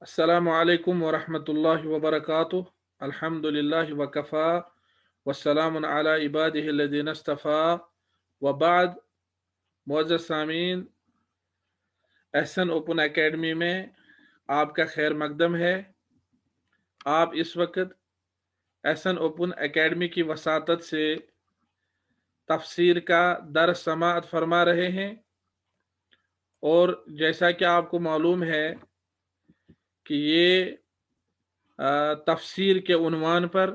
अस्सलामु अलैकुम वरहमतुल्लाहि वबरकातुह। अल्हम्दुलिल्लाहि वकफ़ा वस्सलामुन अला इबादिहिल्लज़ीना इस्तफ़ा व बाद। मुअज़्ज़ज़ सामीन, एहसन ओपन एकेडमी में आपका खैर मकदम है। आप इस वक्त एहसन ओपन एकेडमी की वसातत से तफसीर का दर्स समाअत फरमा रहे हैं, और जैसा कि आपको मालूम है कि ये तफसीर के उन्वान पर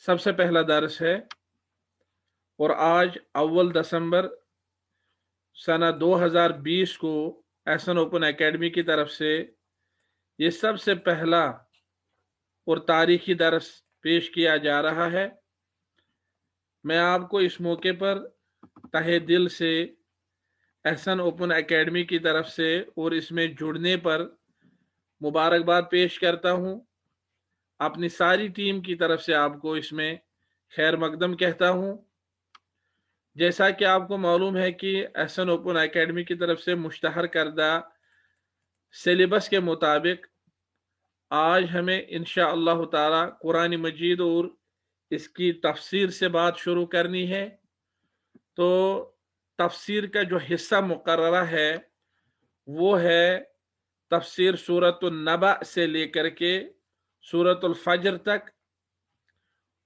सबसे पहला दर्स है, और आज अव्वल दिसंबर सना 2020 को एहसन ओपन एकेडमी की तरफ से ये सबसे पहला और तारीखी दर्स पेश किया जा रहा है। मैं आपको इस मौके पर तहे दिल से एहसन ओपन एकेडमी की तरफ से और इसमें जुड़ने पर मुबारकबाद पेश करता हूँ। अपनी सारी टीम की तरफ से आपको इसमें खैर मकदम कहता हूँ। जैसा कि आपको मालूम है कि एहसन ओपन एकेडमी की तरफ से मुश्तहर करदा सिलेबस के मुताबिक आज हमें इंशाअल्लाह ताला कुरान मजीद और इसकी तफसीर से बात शुरू करनी है। तो तफसीर का जो हिस्सा मुकर्ररा है वो है तफसीर सूरतुन नबा से लेकर के सूरतुल फज्र तक,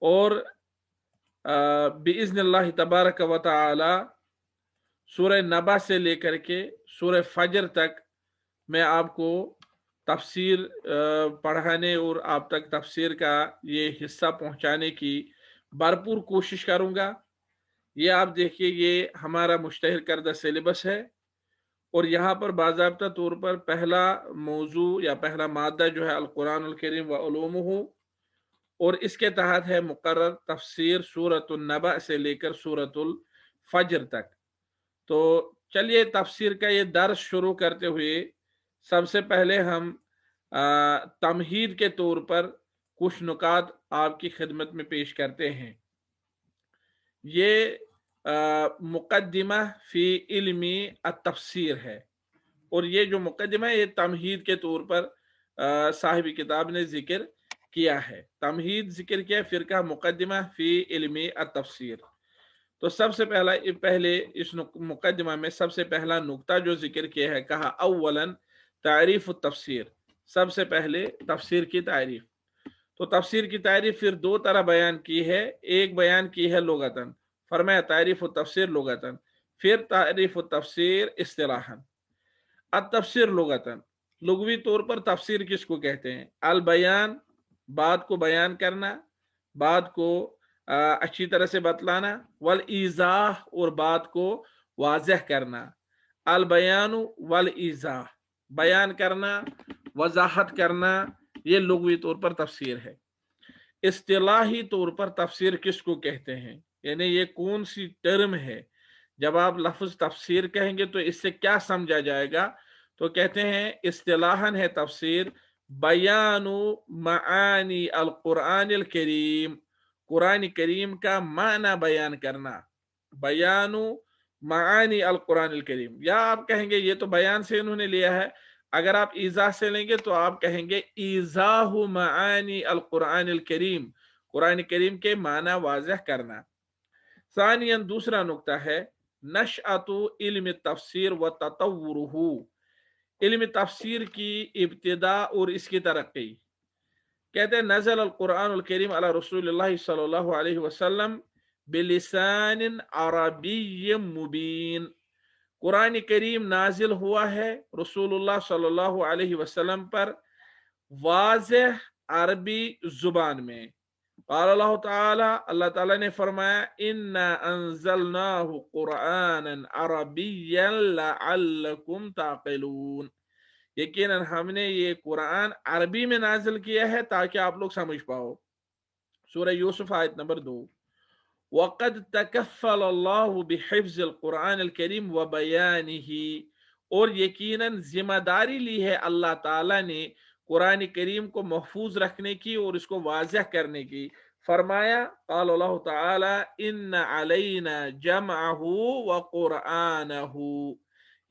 और बिइज़्निल्लाह तबारक व तआला सूरह नबा से लेकर के सूरह फज्र तक मैं आपको तफसीर पढ़ाने और आप तक तफसीर का ये हिस्सा पहुंचाने की भरपूर कोशिश करूंगा। ये आप देखिए, ये हमारा मुश्तहर करदा सिलेबस है, और यहाँ पर बाज़ाब्ता तौर पर पहला मौजू या पहला मादा जो है अल कुरान अल करीम व उलूमुहु, और इसके तहत है मुकर्रर तफसीर सूरतुन नबा से लेकर सूरतुल फज्र तक। तो चलिए तफसीर का ये दर्स शुरू करते हुए सबसे पहले हम तमहीद के तौर पर कुछ नुकात आपकी खिदमत में पेश करते हैं। ये मुकद्दिमा फी इल्मी अत-तफसीर है, और ये जो मुकद्दिमा है ये तमहीद के तौर पर साहिब किताब ने जिक्र किया है। तमहीद जिक्र किया, फिर कहा मुकद्दिमा फी इल्मी अत-तफसीर। तो सबसे पहले इस मुकद्दिमा में सबसे पहला नुक्ता जो जिक्र किया है, कहा अव्वलन तारीफ तफसीर। सबसे पहले तफसीर की तारीफ। तो तफसीर की तारीफ फिर दो तरह बयान की है। एक बयान की है लुगतन, फरमाया तारीफ तफसीर लुगतन, फिर तारीफ तफसीर इस्तिलाहन। अब तफसीर लुगतन, लुगवी तौर पर तफसीर किसको कहते हैं? अल बयान, बात को बयान करना, बात को अच्छी तरह से बतलाना, वल ईज़ाह, और बात को वाज़ह करना। अल बयान वल ईज़ाह, बयान करना, वजाहत करना, ये लुगवी तौर पर तफसीर है। इस्तिलाही तौर पर तफसीर किसको कहते हैं, यानी ये कौन सी टर्म है? जब आप लफ्ज तफसीर कहेंगे तो इससे क्या समझा जाएगा? तो कहते हैं इस्तिलाहन है तफसीर बयानु मानी अल कुरान अल करीम, कुरान करीम का माना बयान करना। बयानु मानी अल कुरान अल करीम, या आप कहेंगे ये तो बयान से इन्होंने लिया है, अगर आप ईज़ा से लेंगे तो आप कहेंगे ईज़ाहु मानी अल कुरान अल करीम, कुरान करीम के माना वाज़ह करना। सानियन दूसरा नुक्ता है नशअतु इल्म तफसीर व ततव्वुरुहु, इल्म तफसीर की इब्तिदा और इसकी तरक्की। कहते हैं नज़ल अल कुरान अल करीम अला रसूलिल्लाह सल्लल्लाहु अलैहि वसल्लम बिलिसान अरबिय्य मुबीन, कुरान करीम नाजिल हुआ है रसूलुल्लाह सल्लल्लाहु अलैहि वसल्लम पर वाज़ेह अरबी जुबान में। अल्लाह ताला, अल्लाह ताला ने फरमाया इन्ना अंज़लनाहु कुरआनन अरबिय्यन लअल्लकुम ताक़िलून, यकीनन हमने ये कुरान अरबी में नाजिल किया है ताकि आप लोग समझ पाओ। सूरह यूसुफ आयत नंबर 2। वक़द तकफ़्फ़ल अल्लाहु बिहिफ़्ज़िल कुरान अल करीम व बयानिही, और यकीनन जिम्मेदारी ली है अल्लाह ताला ने कुरान करीम को महफूज रखने की और इसको वाज़ह करने की। फरमाया क़ाल अल्लाह ताला इन्ना अलैना जमअहु व कुरआनहु,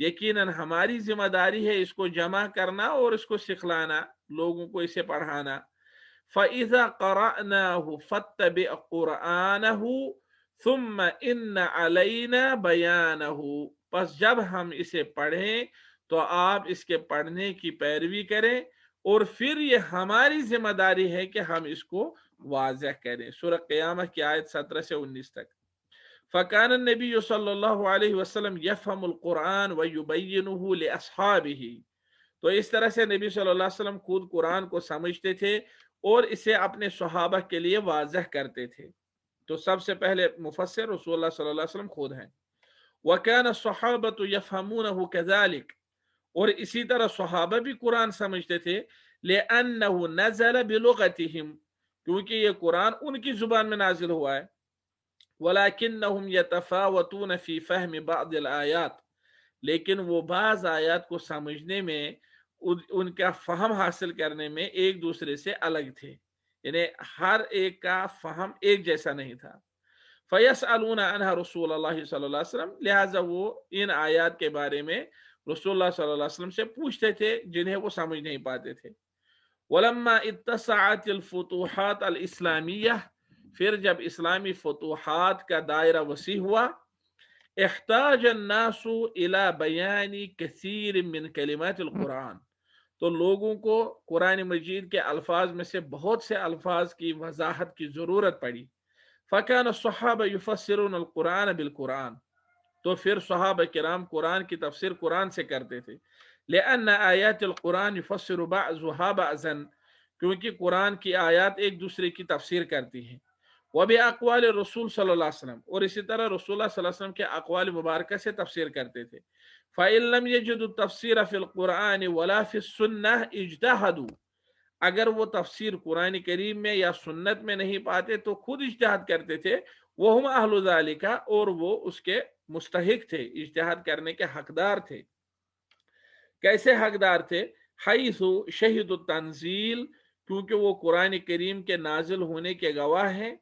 یقیناً ہماری ذمہ داری ہے اس کو جمع کرنا اور اس کو سکھلانا، لوگوں کو اسے پڑھانا۔ فَإِذَا قَرَأْنَاهُ فَاتَّبِعْ قُرْآنَهُ ثُمَّ إِنَّ عَلَيْنَا بَيَانَهُ، پس جب ہم اسے پڑھیں تو آپ اس کے پڑھنے کی پیروی کریں، اور پھر یہ ہماری ذمہ داری ہے کہ ہم اس کو واضح کریں۔ سورہ قیامہ کی آیت 17 سے 19 تک۔ فَكَانَ النَّبِيُّ صلی اللہ علیہ وسلم يَفْهَمُ الْقُرْآنَ وَيُبَيِّنُهُ لِأَصْحَابِهِ، تو اس طرح سے نبی صلی اللہ علیہ وسلم خود قرآن کو سمجھتے تھے اور اسے اپنے صحابہ کے لیے واضح کرتے تھے۔ تو سب سے پہلے مفسر رسول اللہ صلی اللہ علیہ وسلم خود ہیں۔ وَكَانَ الصَّحَابَةُ يَفْهَمُونَهُ كَذَلِكَ، اور اسی طرح صحابہ بھی قرآن سمجھتے تھے، لِأَنَّهُ نَزَلَ بِلُغَتِهِمْ، کیونکہ یہ قرآن ان کی زبان میں نازل ہوا ہے۔ وَلَكِنَّهُمْ يَتَفَاوَتُونَ فِي فَهْمِ بَعْضِ الْآيَاتِ، لیکن وہ بعض آیات کو سمجھنے میں، ان کا فہم حاصل کرنے میں ایک دوسرے سے الگ تھے، یعنی ہر ایک کا فہم ایک جیسا نہیں تھا۔ فَيَسْأَلُونَ عَنْهَا رسول اللہ صلی اللہ علیہ وسلم، لہٰذا وہ ان آیات کے بارے میں رسول اللہ صلی اللہ علیہ وسلم سے پوچھتے تھے جنہیں وہ سمجھ نہیں پاتے تھے۔ وَلَمَّا اتَّسَعَتِ الْفُتُوحَاتُ الْإِسْلَامِيَّةُ، پھر جب اسلامی فتوحات کا دائرہ وسیع ہوا، احتاج الناس الى بیان کثیر من کلمات القرآن، تو لوگوں کو قرآن مجید کے الفاظ میں سے بہت سے الفاظ کی وضاحت کی ضرورت پڑی۔ فکان الصحابہ یفسرون القرآن بالقرآن، تو پھر صحابہ کرام قرآن کی تفسیر قرآن سے کرتے تھے۔ لأن آیات القرآن یفسر بعضها بعضا، کیونکہ قرآن کی آیات ایک دوسرے کی تفسیر کرتی ہیں۔ وباقوال الرسول صلی اللہ علیہ وسلم، اور اسی طرح رسول اللہ صلی اللہ علیہ وسلم کے اقوال مبارکہ سے تفسیر کرتے تھے۔ فإن لم يجدوا التفسير في القرآن ولا في السنة اجتهدوا، اگر وہ تفسیر قرآن کریم میں یا سنت میں نہیں پاتے تو خود اجتہاد کرتے تھے۔ وہم اہل ذالک، اور وہ اس کے مستحق تھے، اجتہاد کرنے کے حقدار تھے۔ کیسے حقدار تھے؟ حیث شہد التنزیل، کیونکہ وہ قرآن کریم کے نازل ہونے کے گواہ ہیں،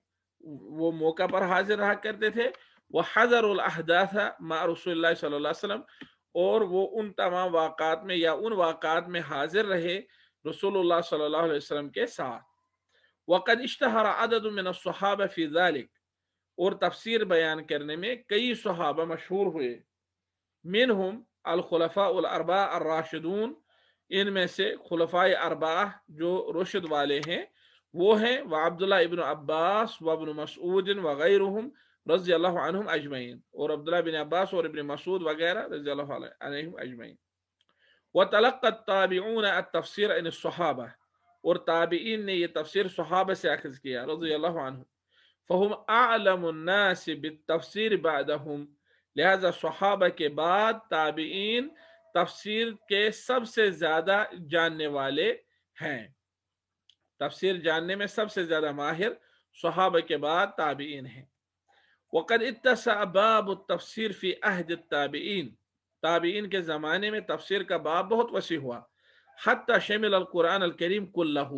وہ موقع پر حاضر رہا کرتے تھے۔ وحذر الاحداث مع رسول اللہ صلی اللہ علیہ وسلم، اور وہ ان تمام واقعات میں یا ان واقعات میں حاضر رہے رسول اللہ صلی اللہ علیہ وسلم کے ساتھ۔ وقد اشتہر عدد من الصحابہ فی ذلک، اور تفسیر بیان کرنے میں کئی صحابہ مشہور ہوئے۔ منہم الخلفاء الاربعہ الراشدون، ان میں سے خلفائے اربعہ جو رشد والے ہیں وہ ہیں، وعبداللہ ابن عباس وابن مسعود وغیرہم رضی اللہ عنہم اجمعین، اور عبداللہ بن عباس اور ابن مسعود وغیرہ رضی اللہ عنہم اجمعین۔ وتلقى التابعون التفسیر عن الصحابہ، اور تابعین نے یہ تفسیر صحابہ سے اخذ کیا رضی اللہ عنہم۔ فہم اعلم الناس بالتفسیر بعدہم، لہذا صحابہ کے بعد تابعین تفسیر کے سب سے زیادہ جاننے والے ہیں، تفسیر جاننے میں سب سے زیادہ ماہر صحابہ کے بعد تابعین ہیں۔ وقد اتسع باب التفسیر فی عہد التابعین، تابعین کے زمانے میں تفسیر کا باب بہت وسیع ہوا۔ حتی شمل القرآن الکریم کلہ،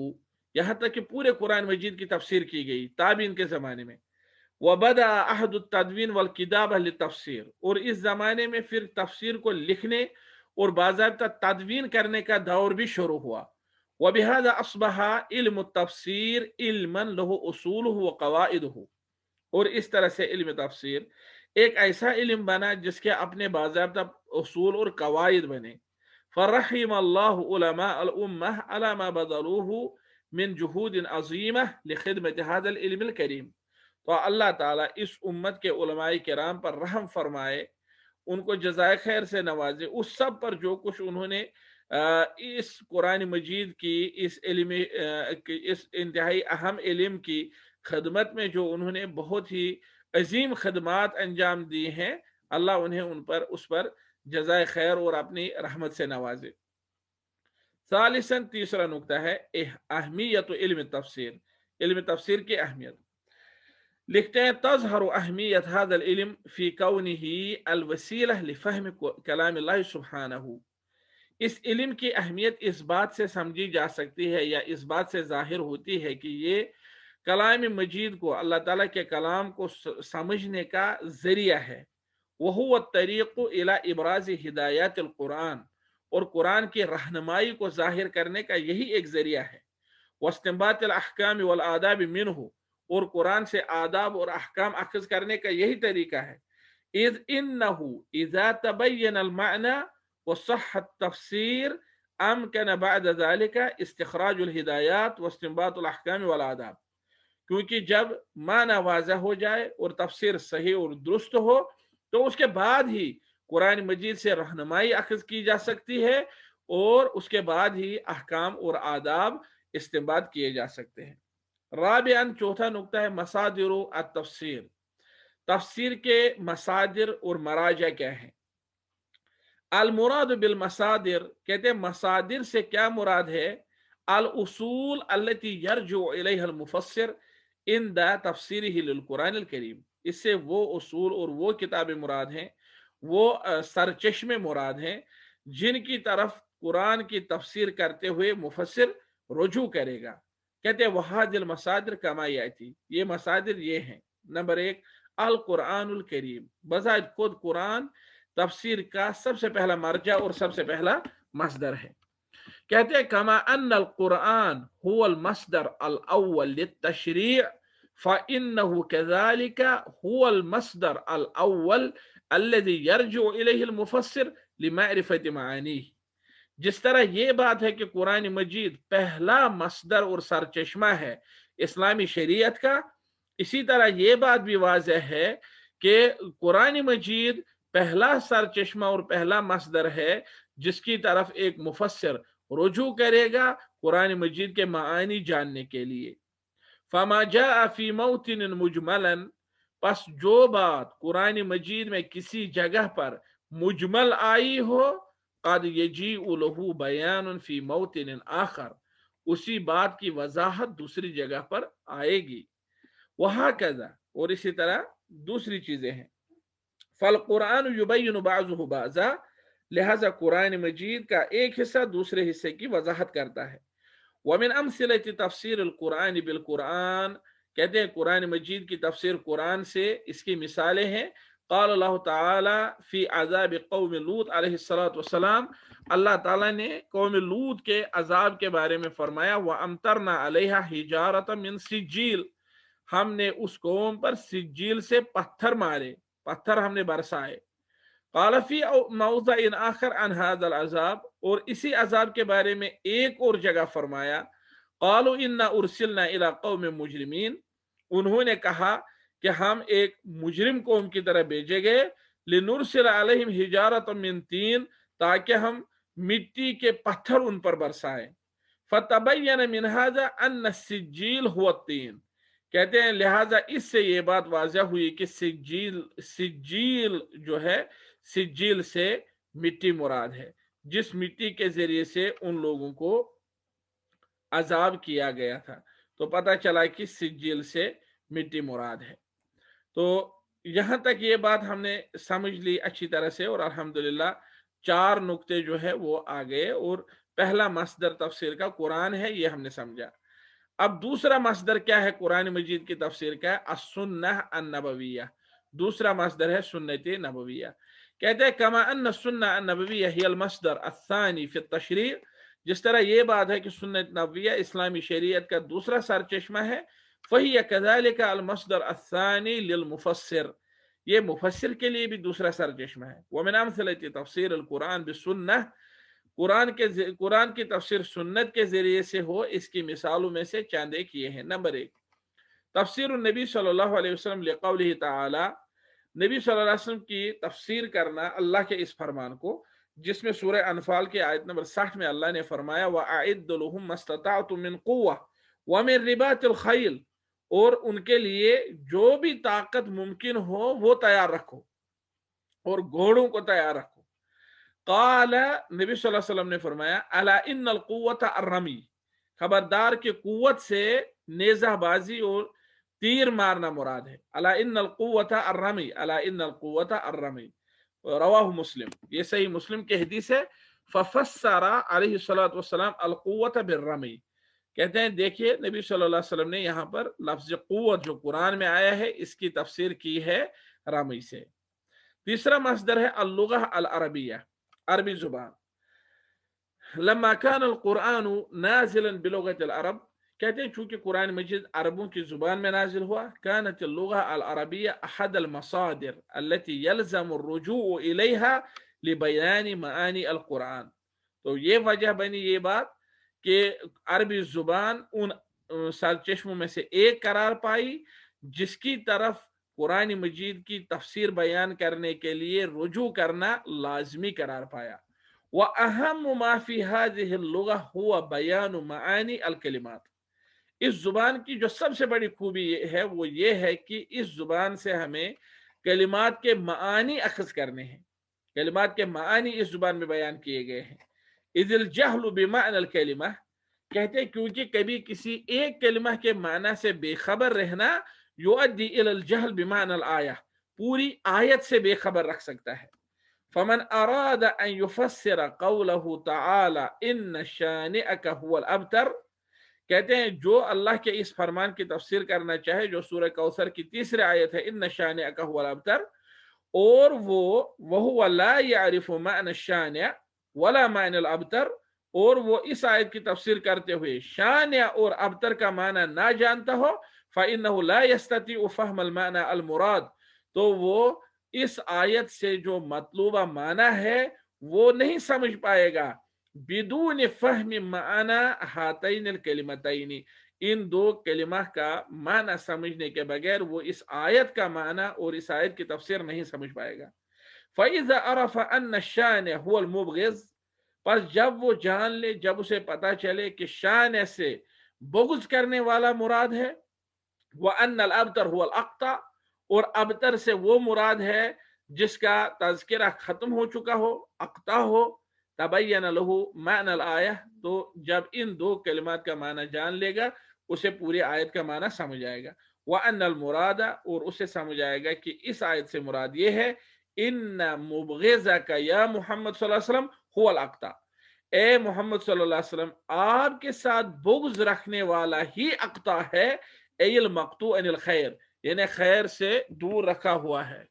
یہاں تک کہ پورے قرآن مجید کی تفسیر کی گئی تابعین کے زمانے میں۔ وبدأ عہد التدوین والکتابہ للتفسیر، اور اس زمانے میں پھر تفسیر کو لکھنے اور باضابطہ تدوین کرنے کا دور بھی شروع ہوا۔ وبہذا اصبح علم التفسیر علما له اصولہ وقواعدہ، اور اس طرح سے علم تفسیر ایک ایسا علم بنا جس کے اپنے باضابطہ اصول اور قواعد بنے۔ فرحم اللہ علماء الامہ علی ما بذلوہ من جہود عظیمہ لخدمت هذا العلم الکریم، تو اللہ تعالیٰ اس امت کے علماء کرام پر رحم فرمائے، ان کو جزائے خیر سے نوازے، اس سب پر جو کچھ انہوں نے اس قرآن مجید کی اس انتہائی اہم علم کی خدمت میں جو انہوں نے بہت ہی عظیم خدمات انجام دی ہیں، اللہ انہیں اس پر جزائے خیر اور اپنی رحمت سے نوازے۔ ثالثاً، تیسرا نقطہ ہے اہمیت علم تفسیر، علم تفسیر کی اہمیت۔ لکھتے ہیں تظہر اہمیت هذا العلم فی کونہ الوسیلہ لفہم کلام اللہ سبحانہ، اس علم کی اہمیت اس بات سے سمجھی جا سکتی ہے یا اس بات سے ظاہر ہوتی ہے کہ یہ کلام مجید کو، اللہ تعالیٰ کے کلام کو سمجھنے کا ذریعہ ہے۔ वहुव तरीक़ इला इब्राज़ हिदायत अल कुरान, और कुरान की रहनुमाई को जाहिर करने का यही एक जरिया है। वस्तिंबात अल अहकाम वल आदाब मिन्हु, और कुरान से आदाब और अहकाम अखज़ करने का यही तरीका है। इज़ इन्नहु इज़ा तबय्यन अल मअना व सह तफसीर अमकन बअद ज़ालिका इस्तिखराज अल हिदायत वस्तिंबात अल अहकाम वल आदाब, क्योंकि जब माना वाज़ह हो जाए और तफसीर सही और दुरुस्त हो तो उसके बाद ही कुरान मजीद से रहनुमाई अखज़ की जा सकती है और उसके बाद ही अहकाम और आदाब इस्तेमाल किए जा सकते हैं। राबिअन, चौथा नुक्ता है मसादिर अत-तफसीर, तफसीर के मसादिर और मराजा क्या है। अल मुराद बिल मसादिर, कहते हैं मसादिर से क्या मुराद है। अल उसूल अल्लती यरजु इलैहा अल मुफस्सिर इन द तफसीरिही लिल कुरान अल करीम, इससे वो उसूल और वो किताबें मुराद हैं, वो सरचश्मे मुराद हैं जिनकी तरफ कुरान की तफसीर करते हुए मुफस्सिर रुजू करेगा। कहते हैं वहादिल मसादिर कमा याती, ये मसादिर ये हैं। नंबर एक, अल कुरानुल करीम, बजाज खुद कुरान तफसीर का सबसे पहला मर्जा और सबसे पहला मसदर है। कहते हैं कमा अन्नल कुरान हुवल मसदर अल अव्वल लित्तशरीअ फ़इन्नहु कज़ालिका हुवल मसदर अल अव्वल अल्लज़ी यरजु इलैहि अल मुफस्सिर लिमारिफति मानीह। जिस तरह ये बात है कि कुरान मजीद पहला मसदर और सरचश्मा है इस्लामी शरीयत का, इसी तरह ये बात भी वाज़ह है कि कुरान मजीद पहला सरचश्मा और पहला मसदर है जिसकी तरफ एक मुफस्सिर रुजू करेगा कुरान मजीद के मानी जानने के लिए। फमा जाअ फी मौतिन मुजमलन, बस जो बात कुरान मजीद में किसी जगह पर मुजमल आई हो, कद यजीउ लहू बयान फी मौतिन आखर, उसी बात की वजाहत दूसरी जगह पर आएगी। वहाँ कज़ा, और इसी तरह दूसरी चीजें हैं। फल कुरान युबय्यिनु बाज़ुहु बाज़ा, लिहाजा कुरान मजीद का एक हिस्सा दूसरे हिस्से की वजाहत करता है। वमिन अमसिलति तफसीर अल कुरान बिल कुरान, कहते हैं कुरान मजीद की तफसीर कुरान से इसकी मिसालें हैं। क़ाल अल्लाह ताला फी अज़ाब कौम लूत अलैहिस्सलातु वस्सलाम, अल्लाह ताला ने कौम लूत के अजाब के बारे में फरमाया, व अमतरना अलैहा हिजारतम मिन सिज्जील, हमने उस कौम पर सिज्जील से पत्थर मारे, पत्थर हमने बरसाए। क़ाल फी मौज़िन आखर अन हाज़ल अज़ाब, और इसी अजाब के बारे में एक और जगह फरमाया, क़ालू इन्ना उरसिलना इला क़ौम मुजरिमीन, उन्होंने कहा कि हम एक मुजरिम कौम की तरह भेजे गए, लिनुरसिल अलैहिम हिजारतम मिन तीन, ताकि हम मिट्टी के पत्थर उन पर बरसाएं। फतबय्यन मिन हाज़ा अन्न सिज्जील हुवा तीन, कहते हैं लिहाजा इससे ये बात वाज़ह हुई कि सिज्जील जो है, सिज्जील से मिट्टी मुराद है, जिस मिट्टी के जरिए से उन लोगों को अजाब किया गया था। तो पता चला कि सिज्जील से मिट्टी मुराद है। तो यहां तक ये बात हमने समझ ली अच्छी तरह से, और अल्हम्दुलिल्लाह 4 नुक्ते जो है वो आ गए, और पहला मसदर तफसीर का कुरान है, ये हमने समझा। अब दूसरा मसदर क्या है कुरान मजीद की तफसीर का, अस्सुन्नह अन्नबविय्या, दूसरा मसदर है सुन्नत नबविय्या। कहते हैं कमा अन्न सुन्नह अन्नबविय्या हियल मसदर अस्सानी फी तशरीअ, जिस तरह ये बात है कि सुन्नत नबविय्या इस्लामी शरीयत का दूसरा सरचश्मा है, फहिय कज़ालिका अल मसदर अस्सानी लिल मुफस्सिर, ये मुफस्सिर के लिए भी दूसरा सरचश्मा है। व मिन अमसिलति तफसीर अल कुरान बिस्सुन्नह, कुरान की तफसीर सुन्नत के जरिए से हो, इसकी मिसालों में से चंद एक ये हैं। नंबर एक, तफसीर नबी सल्लल्लाहु अलैहि वसल्लम लिक़ौलिही ताला, नबी सल्लल्लाहु अलैहि वसल्लम की तफसीर करना अल्लाह के इस फरमान को, जिसमें सूरह अनफाल के आयत नंबर 60 में अल्लाह ने फरमाया, व अइद्दु लहुम मस्तताअतुम मिन कुव्वा व मिन रिबातिल खैल, और उनके लिए जो भी ताकत मुमकिन हो वो तैयार रखो, और घोड़ों को तैयार रखो। क़ाल, नबी सल्लल्लाहु अलैहि वसल्लम ने फरमाया, अला इन्नल कुव्वत अर्रमी, खबरदार के कुव्वत से नेज़ाबाजी और तीर मारना मुराद है। अला इन्नल कुव्वत अर्रमी, अला इन्नल कुव्वत अर्रमी, रवाहु मुस्लिम, ये सही मुस्लिम की हदीस है। फफस्सरा अलैहिस्सलातु वस्सलाम अल कुव्वत बिर्रमी, कहते हैं देखिए नबी सल्लल्लाहु अलैहि वसल्लम ने यहाँ पर लफ्ज़ कुव्वत जो कुरान में आया है इसकी तफसीर की है रमी से। तीसरा मसदर है अल-लुग़ह अल-अरबिया, अरबी जुबान। लम्मा कान अल-कुरान नाज़िलन बिलुग़त अल-अरब, कहते हैं चूंकि कुरान मजीद अरबों की जुबान में नाजिल हुआ, कानत अल-लुग़ह अल-अरबिया अहद अल-मसादिर अल्लती यल्ज़मु अर्रुजूअ इलैहा लिबयान मआनी अल-कुरान। तो ये वजह बनी ये बात कि अरबी जुबान उन सरचश्मों में से एक करार पाई जिसकी तरफ कुरान मजीद की तफसीर बयान करने के लिए रुजू करना लाजमी करार पाया। व अहम माफी हाज़िहि लुग़ह हुवा बयान मआनी अल कलिमात। इस जुबान की जो सबसे बड़ी खूबी है वो ये है कि इस जुबान से हमें कलिमात के मानी अखज़ करने हैं। कलिमात के मानी इस जुबान में बयान किए गए हैं। इज़िल जहलु बिमाअन अल कलिमा, कहते हैं क्योंकि कभी किसी एक कलिमा के माना से बेखबर रहना युअद्दी इलल जहल बिमाअन अल आया, पूरी आयत से बेखबर रख सकता है। फमन अराद अन युफस्सिर क़ौलहु तआला इन्न शानिअक हुवल अबतर, कहते हैं जो अल्लाह के इस फरमान की तफसीर करना चाहे जो सूरह कौसर की तीसरी आयत है, इन्न शानिअक हुवल अबतर, और वो वहुव ला यारिफु मअन शानिअ वला मअन अल अबतर, और वो इस आयत की तफसीर करते हुए शानिअ और अबतर का माना ना जानता हो, फ़इन्नहु ला यस्ततिउ फ़हमल मअना अल मुराद, तो वो इस आयत से जो मतलूबा माना है वो नहीं समझ पाएगा। बिदून फ़हम माना हातैन अल कलिमतैनी, इन दो कलिमा का माना समझने के बगैर वो इस आयत का माना और इस आयत की तफसीर नहीं समझ पाएगा। फ़इज़ा अरफ़ अन्न शान हुवल मुबग़िज़, पर जब वो जान ले, जब उसे पता चले कि शान से बुग़्ज़ करने वाला मुराद है, व अन्नल अबतर हुवल अक़्ता, और अबतर से वो मुराद है जिसका तज़किरा खत्म हो चुका हो, अक़्ता हो, तबय्यन लहू मानल आया, तो जब इन दो कलिमात का माना जान लेगा उसे पूरी आयत का माना समझ आएगा। व अन्नल मुरादा, और उसे समझ आएगा कि इस आयत से मुराद ये है, इन्ना मुबग़िज़का या मोहम्मद सल्लल्लाहु अलैहि वसल्लम हुवल अक़्ता, ए मोहम्मद सल्लल्लाहु अलैहि वसल्लम आपके साथ बुग़्ज़ रखने वाला ही अक़्ता है, एल मक़तू अनिल खैर, यानी खैर से दूर रखा हुआ है,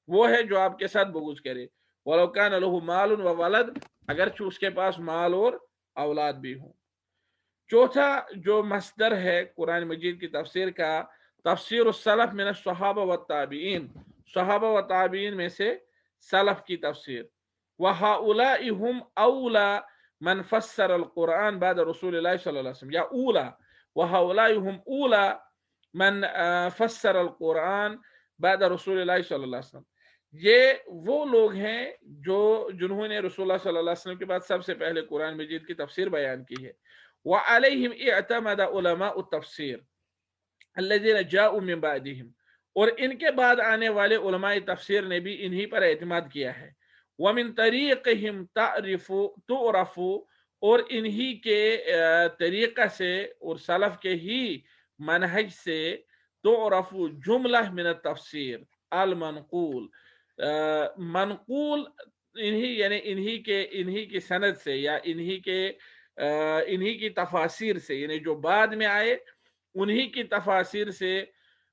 वो है जो आपके साथ बुग़्ज़ करे। वलो कान लहू मालुन व वलद, अगरचे उसके पास माल और औलाद भी हो। चौथा जो मसदर है कुरान मजीद की तफसीर का, तफसीर सलफ मिन सहाबा व ताबीन, सहाबा व ताबीन में से सलफ की तफसीर। व हाउलाई हुम औला मन फस्सर अल कुरान बाद रसूलुल्लाह सल्लल्लाहु अलैहि वसल्लम, या ऊला, व हाउलाई हुम ऊला मन फस्सर अल कुरान बाद रसूलुल्लाह सल्लल्लाहु अलैहि वसल्लम, ये वो लोग हैं जो जिन्होंने रसूलुल्लाह सल्लल्लाहु अलैहि वसल्लम के बाद सबसे पहले कुरान मजीद की तफसीर बयान की है। व अलैहिम इअतमद उलमाउ तफसीर अल्लज़ीना जाऊ मिन बादिहिम, और इनके बाद आने वाले उलमाए तफसीर ने भी इन्हीं पर एतमाद किया है। व मिन तरीक़िहिम तारिफु तुरफु, और इन्हीं के तरीक़ा से और सलफ के ही मनहज से तुरफु जुमला मिन तफसीर अल मनकूल, मनकूल इन्हीं यानी इन्हीं की सनद से या इन्हीं की तफासिर से, यानी जो बाद में आए उन्हीं की तफासिर से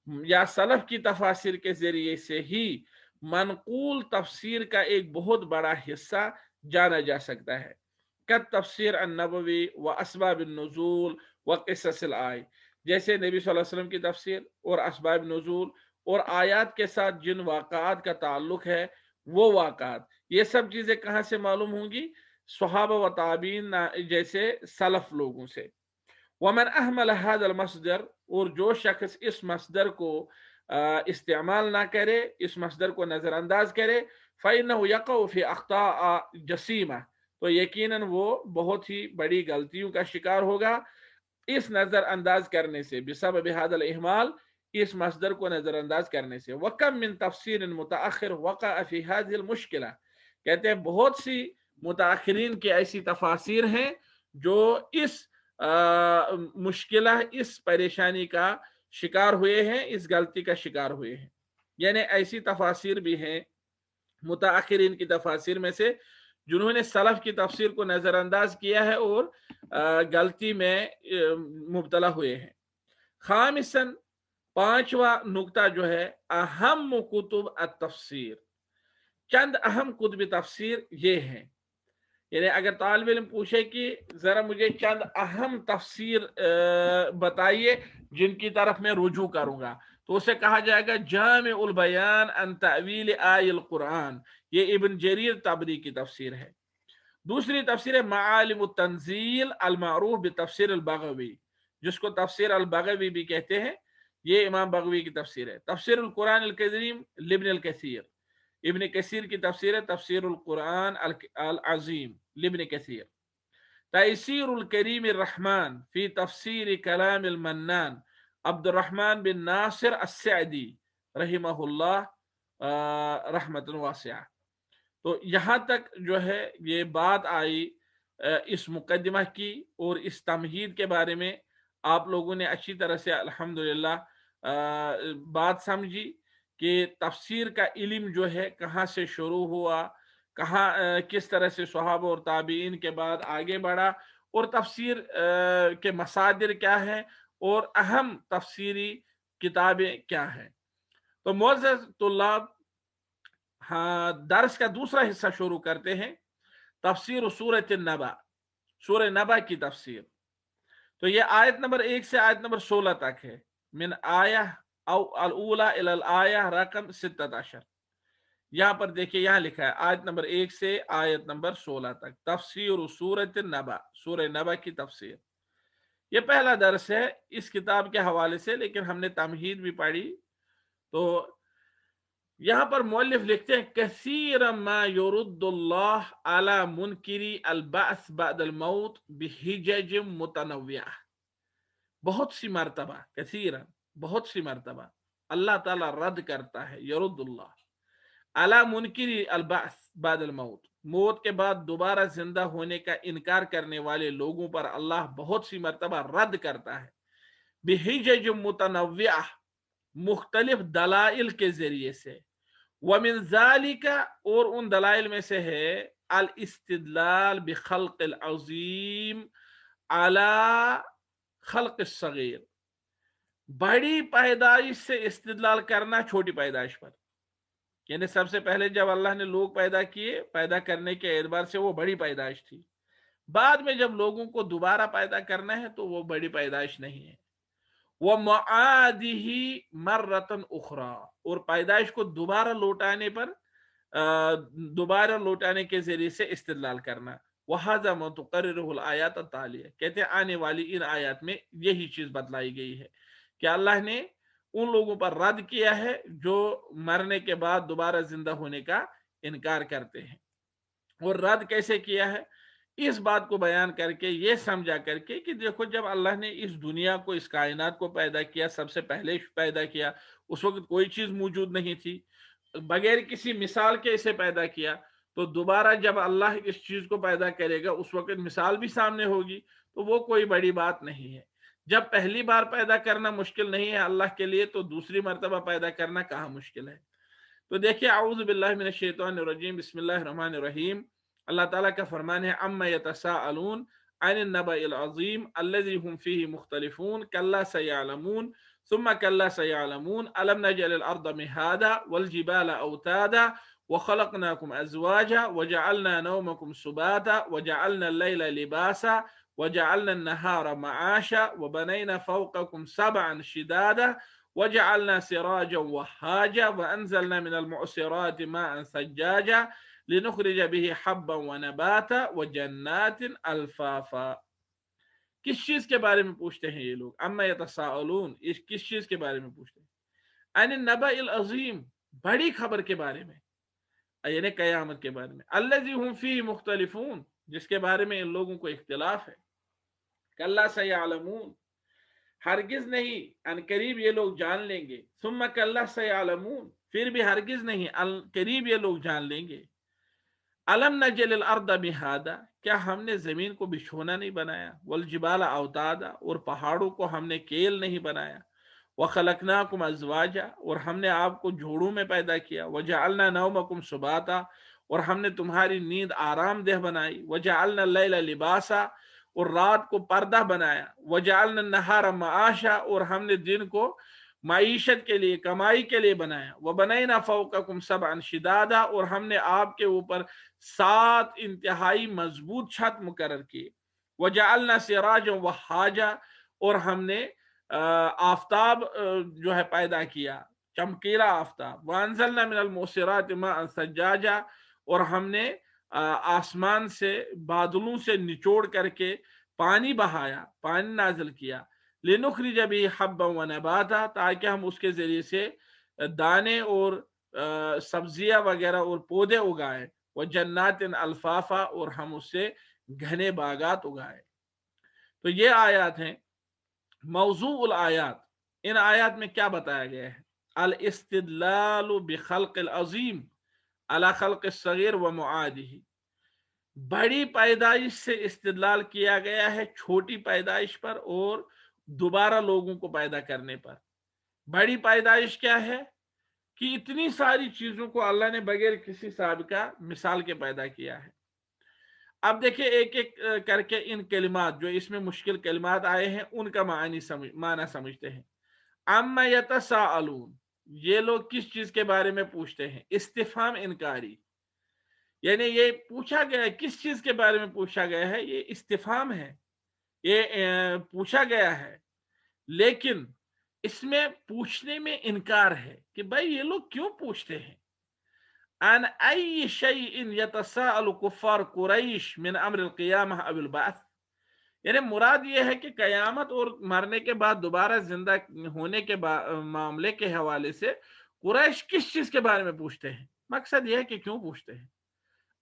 या सलफ की तफासिर के जरिए से ही मनकूल तफसीर का एक बहुत बड़ा हिस्सा जाना जा सकता है। कत तफसीर अन-नबवी व असबाब नुज़ूल व क़िससिल आय, जैसे नबी सल्लल्लाहु अलैहि वसल्लम की तफसीर और असबाब नुज़ूल और आयात के साथ जिन वाक़ात का ताल्लुक है वो वाक़ात, ये सब चीज़ें कहाँ से मालूम होंगी? सहाबा व ताबीन जैसे सलफ लोगों से। वमन अहमल हादल मसदर, और जो शख्स इस मसदर को इस्तेमाल ना करे, इस मसदर को नज़रअंदाज करे, फ़इन्नहु यक़उ फ़ी अख़्ताअ जसीमा, तो यकीनन वो बहुत ही बड़ी गलतियों का शिकार होगा इस नज़रअंदाज करने से, बिसबब हादल इहमाल, इस मसदर को नज़रअंदाज करने से। वकम मिन तफसीर मुतअख़िर वक़अ फ़ी हाज़िहिल मुश्किला, कहते हैं बहुत सी मुतअख़िरीन की ऐसी तफासिर हैं जो इस मुश्किला, इस परेशानी का शिकार हुए हैं, इस गलती का शिकार हुए हैं। यानी ऐसी तफासिर भी हैं मुतअख़िरीन की तफासिर में से जिन्होंने सलफ की तफसीर को नज़रअंदाज किया है और गलती में मुब्तला हुए हैं। खामिसन, पांचवा नुक्ता जो है, अहम कुतुब अत-तफसीर, चंद अहम कुतुब तफसीर ये हैं। यानी अगर तालिब इल्म पूछे कि जरा मुझे चंद अहम तफसीर बताइए जिनकी तरफ मैं रुजू करूंगा, तो उसे कहा जाएगा जामिउल बयान अन तावील आयल कुरान, ये इब्न जरीर तबरी की तफसीर है। दूसरी तफसीर है मालिम तंजील अल मारूफ बि तफसीर अल बगवी, जिसको तफसीर अल बगवी भी कहते हैं, ये इमाम बगवी की तफसीर है। तफसीर अल कुरान अल करीम लिब्न अल कसीर, इब्न कसीर की तफसीर है तफसीर अल कुरान अल अजीम लिब्न कसीर। तयसीर अल करीम रहमान फी तफसीर कलाम अल मन्नान अब्दुर्रहमान बिन नासिर अस्सअदी रहिमहुल्लाह रहमतन वासिया। तो यहाँ तक जो है ये बात आई इस मुकदमा की और इस तमहीद के बारे में आप लोगों ने अच्छी तरह से अल्हम्दुलिल्लाह बात समझी कि तफसीर का इल्म जो है कहाँ से शुरू हुआ, कहाँ किस तरह से सहाबा और ताबीन के बाद आगे बढ़ा, और तफसीर के मसादिर क्या हैं और अहम तफसीरी किताबें क्या हैं। तो मुअज़्ज़ज़ तुल्लाब, हाँ, दर्स का दूसरा हिस्सा शुरू करते हैं, तफसीर सूरत नबा, सूरह नबा की तफसीर। तो ये आयत नंबर 1 से आयत नंबर 16 तक है। मिन आया अल ऊला इलल आया रकम 16। यहाँ पर देखिए, यहाँ लिखा है आयत नंबर 1 से आयत नंबर 16 तक, तफसीर सूरत नबा, सूरह नबा की तफसीर। ये पहला दर्स है इस किताब के हवाले से, लेकिन हमने तमहीद भी पढ़ी। तो यहाँ पर मुअल्लिफ लिखते हैं कसीर मा युरुद्दुल्लाह अला मुनकिरी अल बअस बअदल मौत बिहिजज मुतनव्विआ। बहुत सी मर्तबा, कसीरन, बहुत सी मर्तबा अल्लाह ताला रद्द करता है, यरुद्दुल्लाह अला मुनकिरी अल बअस बअदल मौत, मौत के बाद दोबारा जिंदा होने का इनकार करने वाले लोगों पर अल्लाह बहुत सी मर्तबा रद्द करता है, बिहिजज मुतनव्विआ, मुख्तलिफ दलाइल के जरिए से। वमिन ज़ालिका, और उन दलाइल में से है अल इस्तिदलाल बिखल्क़िल अज़ीम अला खल्क़ सगीर, बड़ी पैदाइश से इस्तिदलाल करना छोटी पैदाइश पर। यानी सबसे पहले जब अल्लाह ने लोग पैदा किए, पैदा करने के एतबार से वो बड़ी पैदाइश थी, बाद में जब लोगों को दोबारा पैदा करना है तो वो बड़ी पैदाइश नहीं है। वह मुआदिही मर्रतन उखरा, और पैदाइश को दोबारा लौटाने पर, दोबारा लौटाने के जरिए से इस्तिदलाल करना। वहाजा मुतक़र्रिरुल आयात तालिया, कहते हैं आने वाली इन आयत में यही चीज बतलाई गई है कि अल्लाह ने उन लोगों पर रद्द किया है जो मरने के बाद दोबारा जिंदा होने का इनकार करते हैं। और रद्द कैसे किया है, इस बात को बयान करके, ये समझा करके कि देखो, जब अल्लाह ने इस दुनिया को, इस कायनात को पैदा किया, सबसे पहले पैदा किया, उस वक्त कोई चीज मौजूद नहीं थी, बगैर किसी मिसाल के इसे पैदा किया, तो दोबारा जब अल्लाह इस चीज को पैदा करेगा उस वक्त मिसाल भी सामने होगी, तो वो कोई बड़ी बात नहीं है। जब पहली बार पैदा करना मुश्किल नहीं है अल्लाह के लिए, तो दूसरी मर्तबा पैदा करना कहाँ मुश्किल है। तो देखिए, औज़ु बिल्लाहि मिनश शैतानिर रजीम, बिस्मिल्लाहिर रहमानिर रहीम। अल्लाह ताला का फरमान है अम्मा यतसाअलून अनिन नबइल अज़ीम अल्लज़ी हुम फ़ीही मुख्तलिफ़ून कल्ला सयअलमून सुम्मा कल्ला सयअलमून अलम नजअलिल अर्द मिहादा वल जिबाला औतादा व खलक़नाकुम अज़वाजा व जअलना नौमकुम सुबाता व जअलना अल-लैला लिबासा व जअलना अन-नहारा मआशा व बनैना फ़ौक़कुम सबअन शिदादा वजअलना सिराजन वहाजा वअंज़लना मिनल मुअसिराति माअन सज्जाजा लिनुखरिज बिही हब्बन व नबाता व जन्नातिन अल्फाफा। किस चीज के बारे में पूछते हैं ये लोग? अम्मा यतसाअलून, इस किस चीज के बारे में पूछते हैं? अनिन नबइल अज़ीम, बड़ी खबर के बारे में, यानी कयामत के बारे में। अल्लज़ी हुम फ़ीही मुख्तलिफ़ून, जिसके बारे में इन लोगों को इख्तिलाफ है। कल्ला सयअलमून, हरगिज नहीं, अनकरीब ये लोग जान लेंगे। सुम्मा कल्ला सयअलमून, फिर भी हरगिज नहीं, अनकरीब ये लोग जान लेंगे। अलम नजलिल अर्द मिहादा, क्या हमने जमीन को बिछोना नहीं बनाया? वल जिबाला औतादा, और पहाड़ों को हमने केल नहीं बनाया? व खलकनाकुम अज़वाजा, और हमने आपको जोड़ों में पैदा किया। व जअलना नौमकुम सुबाता, और हमने तुम्हारी नींद आरामदेह बनाई। व जअलना लैला लिबासा, और रात को पर्दा बनाया। व जअलना नहारा मआशा, और हमने दिन को معیشت کے لیے کمائی کے لیے بنایا. وَبَنَيْنَا فَوْقَكُمْ سَبْعًا شِدَادًا اور ہم نے آپ کے اوپر 7 انتہائی مضبوط چھت مقرر کی. وَجَعَلْنَا سِرَاجًا وَهَّاجًا اور ہم نے آفتاب جو ہے پیدا کیا چمکیلا آفتاب. وَأَنزَلْنَا مِنَ الْمُعْصِرَاتِ مَاءً ثَجَّاجًا اور ہم نے آسمان سے بادلوں سے نچوڑ کر کے پانی بہایا پانی نازل کیا. لِنُخْرِجَ بِهِ حَبًّا وَنَبَاتًا تاکہ ہم اس کے ذریعے سے دانے اور سبزیاں وغیرہ اور پودے اگائیں. وَجَنَّاتٍ أَلْفَافًا اور ہم اس سے گھنے باغات اگائے. تو یہ آیات ہیں. موضوع الآیات ان آیات میں کیا بتایا گیا ہے؟ الاستدلال بخلق العظیم علی خلق الصغیر ومعادہ. بڑی پیدائش سے استدلال کیا گیا ہے چھوٹی پیدائش پر اور دوبارہ لوگوں کو پیدا کرنے پر. بڑی پیدائش کیا ہے کہ اتنی ساری چیزوں کو اللہ نے بغیر کسی سابقہ مثال کے پیدا کیا ہے. اب دیکھیں ایک ایک کر کے ان کلمات جو اس میں مشکل کلمات آئے ہیں ان کا معنی سمجھتے ہیں. اما یتساءلون یہ لوگ کس چیز کے بارے میں پوچھتے ہیں؟ استفہام انکاری، یعنی یہ پوچھا گیا ہے کس چیز کے بارے میں پوچھا گیا ہے، یہ استفہام ہے، یہ پوچھا گیا ہے لیکن اس میں پوچھنے میں انکار ہے کہ بھائی یہ لوگ کیوں پوچھتے ہیں. عن ای شیء یتساءل کفار قریش من امر القیامہ او البعث، یعنی مراد یہ ہے کہ قیامت اور مرنے کے بعد دوبارہ زندہ ہونے کے معاملے کے حوالے سے قریش کس چیز کے بارے میں پوچھتے ہیں. مقصد یہ ہے کہ کیوں پوچھتے ہیں.